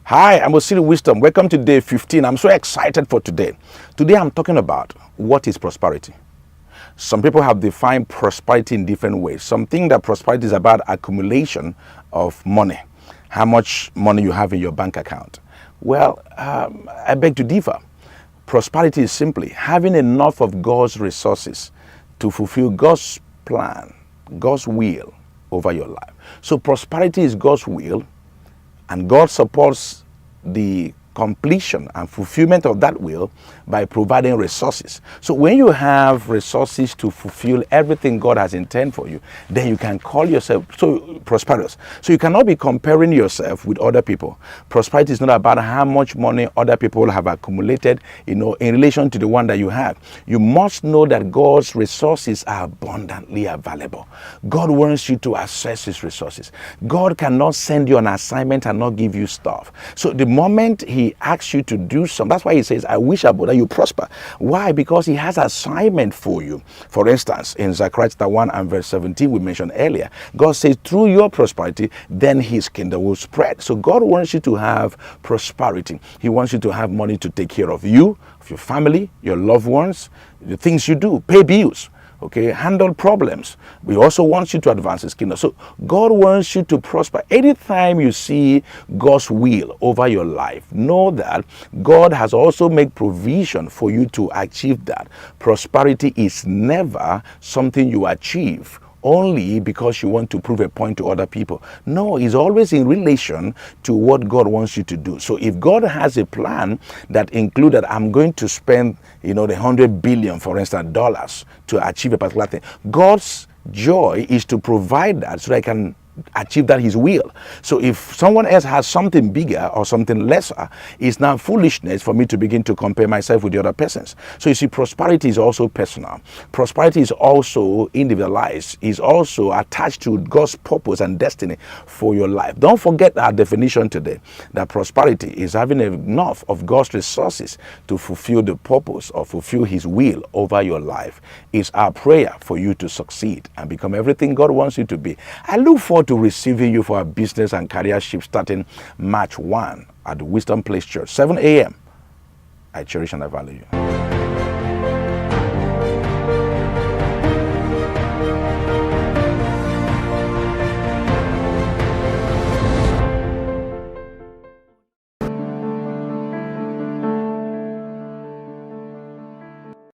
Hi, I'm Osiri Wisdom. Welcome to day 15. I'm so excited for today. Today I'm talking about what is prosperity. Some people have defined prosperity in different ways. Some think that prosperity is about accumulation of money, how much money you have in your bank account. Well, I beg to differ. Prosperity is simply having enough of God's resources to fulfill God's plan, God's will over your life. So prosperity is God's will, and God supports the completion and fulfillment of that will by providing resources. So when you have resources to fulfill everything God has intended for you, then you can call yourself so prosperous. So you cannot be comparing yourself with other people. Prosperity is not about how much money other people have accumulated, in relation to the one that you have. You must know that God's resources are abundantly available. God wants you to access his resources. God cannot send you an assignment and not give you stuff. So the moment he asks you to do something, that's why he says, I wish above that you prosper. Why? Because he has assignment for you. For instance, in Zechariah chapter 1 and verse 17 we mentioned earlier, God says through your prosperity then his kingdom will spread. So God wants you to have prosperity. He wants you to have money to take care of you, of your family, your loved ones, the things you do, pay bills, handle problems. We also want you to advance his kingdom. So God wants you to prosper. Anytime you see God's will over your life, know that God has also made provision for you to achieve that. Prosperity is never something you achieve only because you want to prove a point to other people. No, it's always in relation to what God wants you to do. So if God has a plan that included, I'm going to spend, the 100 billion, for instance, dollars to achieve a particular thing, God's joy is to provide that so that I can achieve that his will. So if someone else has something bigger or something lesser, it's now foolishness for me to begin to compare myself with the other persons. So you see, prosperity is also personal. Prosperity is also individualized, is also attached to God's purpose and destiny for your life. Don't forget our definition today, that prosperity is having enough of God's resources to fulfill the purpose or fulfill his will over your life. It's our prayer for you to succeed and become everything God wants you to be. I look forward to receiving you for our business and career ship starting March 1 at the Wisdom Place Church, 7 a.m. I cherish and I value you.